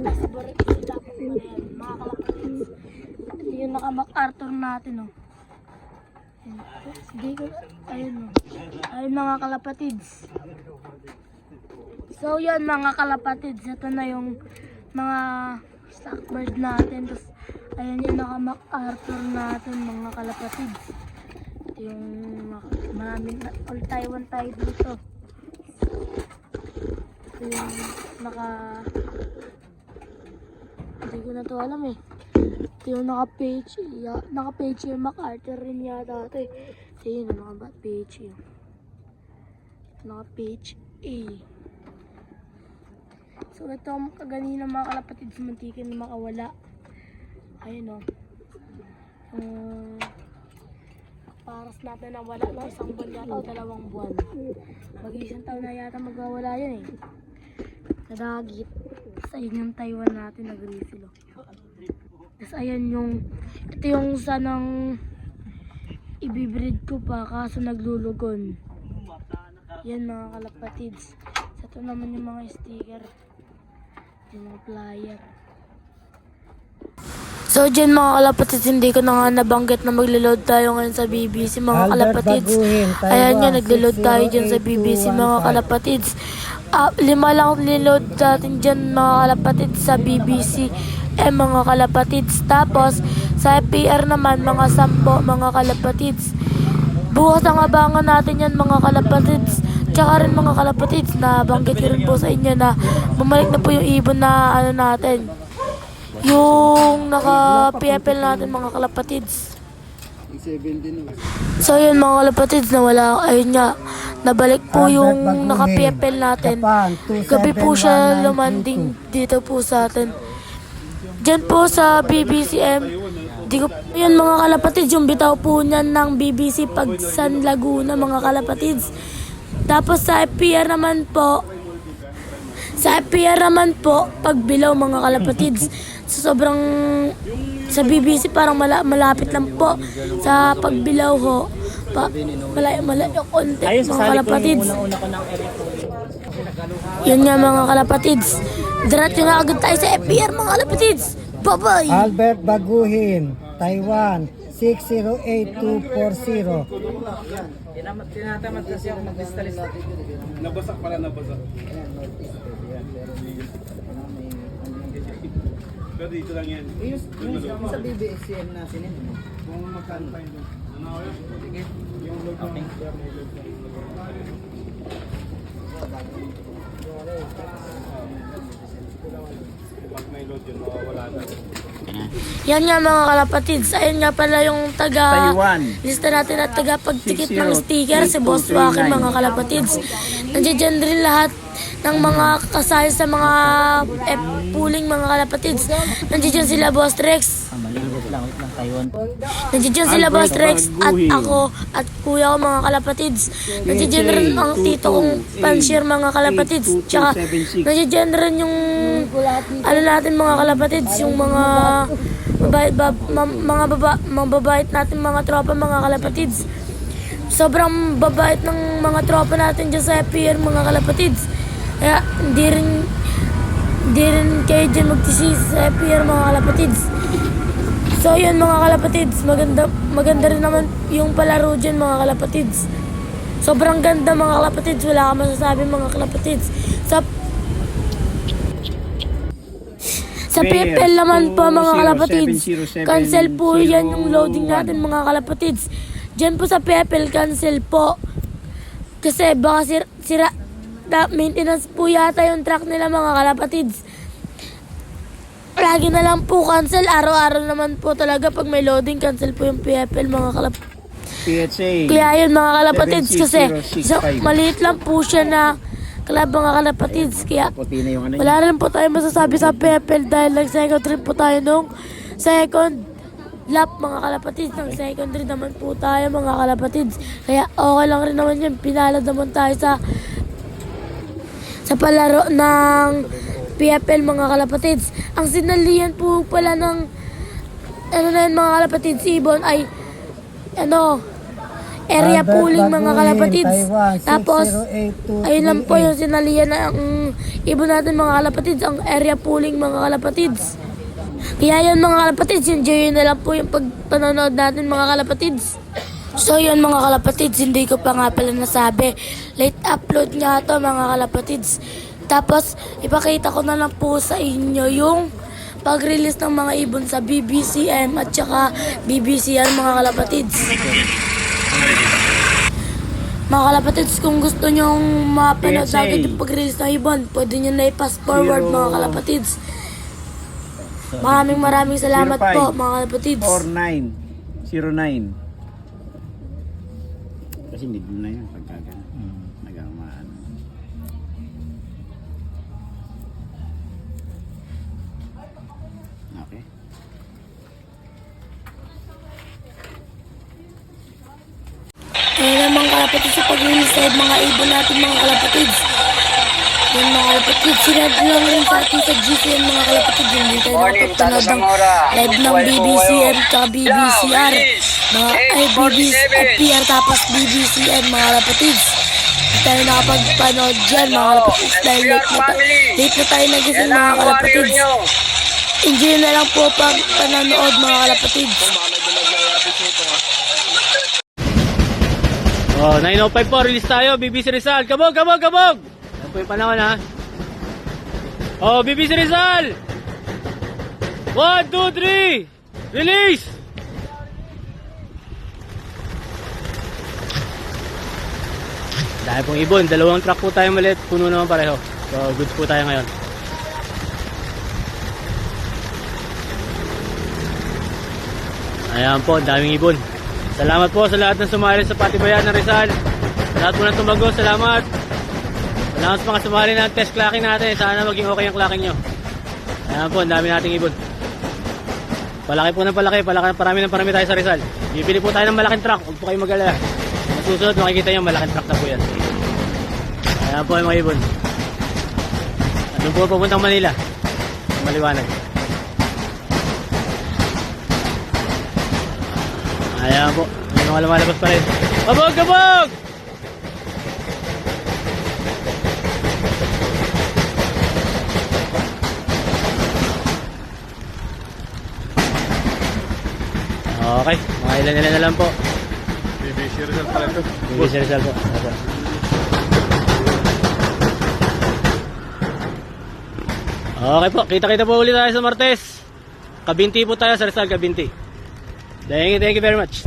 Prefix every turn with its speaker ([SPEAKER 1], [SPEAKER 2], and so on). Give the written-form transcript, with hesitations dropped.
[SPEAKER 1] Sa Barangay po, ayan, mga kalapatids. Ito yung naka-MacArthur natin, oh. Hindi ko, ayun, oh. Ayun mga kalapatids. So yan mga kalapatids, ito na yung mga stockbird natin. Tapos ayan yung naka-MacArthur natin mga kalapatids. Ito yung maraming all Taiwan tayo dito. Ito yung hindi ko na to alam eh. Ito yung naka-page yung MacArthur rin yata ito eh. Ito yun, naka-page yun. Naka-page A. So ito kaganina mga kalapatids, muntikin na makawala. Ayun o. Paras natin na wala ng isang buwan yata o 2 buwan. Mag-isang taon na yata magwawala yun eh. Nadagit. Tapos ayun yung Taiwan natin nag-refill o. Tapos ayan yung, ito yung sanang ibibreed ko pa kaso naglulugon. Yan mga kalapatids. So ito naman yung mga sticker. Yung mga flyer. So dyan mga kalapatids, hindi ko na nga nabanggit na maglo-load tayo ngayon sa BBC mga kalapatids. Ayan nga, naglo-load tayo dyan sa BBC mga kalapatids. 5 lang niload natin dyan mga kalapatids sa BBC mga kalapatids. Tapos sa FPR naman mga 10 mga kalapatids. Bukas ang abangan natin yan mga kalapatids. Tsaka rin mga kalapatids, na banggit ko rin po sa inyo na bumalik na po yung ibon na ano natin. Yung naka-PFL natin mga kalapatids. So yun mga kalapatids, nawala, ayun nga, nabalik po yung naka-PFL natin. Gabi po siya lumanding dito po sa atin. Diyan po sa BBCM. Yun mga kalapatids, yung bitaw po niyan ng BBC Pagsan Laguna mga kalapatids. Tapos sa FPR naman po, Pagbilaw mga kalapatids. So, sa BBC parang malapit lang po. Sa Pagbilaw ho, malayo konti mga kalapatids. Yun nga mga kalapatids. Diretso na agad tayo sa FPR mga kalapatids. Bye-bye!
[SPEAKER 2] Albert Baguhin, Taiwan, 608240.
[SPEAKER 3] Tinatamad kasi ako mag-lista-lista.
[SPEAKER 4] Nabasak pala, nabasak. Pero dito lang yan.
[SPEAKER 3] Yung sa BBSCM natin yun.
[SPEAKER 4] Kung magkano pa yun. Ano ako yun?
[SPEAKER 3] Sige.
[SPEAKER 4] Yung load
[SPEAKER 3] Okay.
[SPEAKER 4] Pag may load yun, mawawala na.
[SPEAKER 1] Yan nga mga kalapatids. Ayun nga pala yung
[SPEAKER 3] Taiwan.
[SPEAKER 1] lista natin at pagtikit ng sticker si Boss Wakin mga kalapatids. Nandiyan rin lahat ng mga kasali sa mga pooling mga kalapatids. Nandiyan sila Boss Rex.
[SPEAKER 3] Malibot lang, wait lang, Taiwan.
[SPEAKER 1] Nandiyan sila Boss Rex at ako at kuya ko mga kalapatids. Nandiyan rin ang tito kong panshare mga kalapatids. Tsaka nandiyan rin yung ano natin mga kalapatids, yung mga mababait natin mga tropa mga kalapatids. Sobrang babait ng mga tropa natin dyan sa FPR mga kalapatids. Kaya hindi rin kayo dyan magtisisi sa FPR mga kalapatids. So yun mga kalapatids, maganda rin naman yung palaro dyan mga kalapatids. Sobrang ganda mga kalapatids, wala ka masasabi mga kalapatids. Sa PFL naman po mga kalapatids, cancel po yan yung loading natin mga kalapatids. Diyan po sa PFL, cancel po. Kasi baka sira maintenance po yata yung truck nila mga kalapatids. Lagi na lang po cancel, araw-araw naman po talaga pag may loading, cancel po yung PFL mga kalapatids.
[SPEAKER 3] PHA.
[SPEAKER 1] Kaya yun mga kalapatids kasi maliit lang po siya na club mga kalapatids. Kaya wala rin po tayo masasabi sa PFL dahil nag-second rin po tayo nung second lap mga kalapatids. Nang second rin naman po tayo mga kalapatids. Kaya okay lang rin naman yun. Pinalad naman tayo sa palaro ng PFL mga kalapatids. Ang sinalihan po pala ng ano na yun mga kalapatids, ibon ay area
[SPEAKER 2] Albert
[SPEAKER 1] pooling mga
[SPEAKER 2] Baguhin,
[SPEAKER 1] kalapatids.
[SPEAKER 2] Taiwan,
[SPEAKER 1] Tapos,
[SPEAKER 2] 608-238.
[SPEAKER 1] ayun lang po yung sinalihan na ang ibon natin mga kalapatids, ang area pooling mga kalapatids. Kaya yun mga kalapatids, enjoy yun na lang po yung pagpanonood natin mga kalapatids. So yun mga kalapatids, hindi ko pa nga pala nasabi. Late upload nga to mga kalapatids. Tapos, ipakita ko na lang po sa inyo yung pag-release ng mga ibon sa BBCM at saka BBCR mga kalapatids. Mga kalapatids, kung gusto nyong mapanood
[SPEAKER 3] PSA.
[SPEAKER 1] natin yung pag-release ng ibon, pwede nyo na i-pass forward mga kalapatids. Maraming salamat
[SPEAKER 3] 05.
[SPEAKER 1] po mga kalapatids.
[SPEAKER 3] 4909. Kasi need mo na yan pagka gano'n. Nagamaan. Okay.
[SPEAKER 1] Kaya naman kalapatids sa pag-release sa mga ibon natin mga kalapatids. Yan mga kalapatids, sinad lang rin sa atin sa GCN mga kalapatids. Hindi tayo nakapagpanood ng live ng BBCM at BBCR. Mga ay BBCR tapos BBCN mga kalapatids. Hindi tayo nakapagpanood dyan mga kalapatids dahil late na tayo nagising mga kalapatids. Enjoy na lang po pag pananood mga kalapatids.
[SPEAKER 5] Oh, 9:05 po, release tayo, BBC Rizal. Kabog! Yan po yung panahon ha. Oh, BBC Rizal! 1, 2, 3! Release! Dahil pong ibon, dalawang truck po tayo maliit, puno naman pareho. So, goods po tayo ngayon. Ayan po, daming ibon. Salamat po sa lahat ng sumali sa Patibayan ng Rizal. Sa lahat po ng tumago, salamat. Salamat sa mga sumali ng test clacking natin. Sana maging okay ang clacking nyo. Ayan po, ang dami nating ibon. Palaki po ng palaki, parami tayo sa Rizal. Bibili po tayo ng malaking truck, huwag po kayo mag-alala. Masusunod, makikita nyo, malaking truck na po yan. Ayan po yung mga ibon. At doon po pupuntang Manila. Maliwanag. Ayan po, may mga lumalabas pa rin. Kabog! Okay, mga ilan na lang po.
[SPEAKER 4] BBC Rizal pala ito.
[SPEAKER 5] BBC Rizal po. Okay po, kita-kita po ulit tayo sa Martes. Kabinti po tayo sa Rizal, Kabinti. Thank you very much.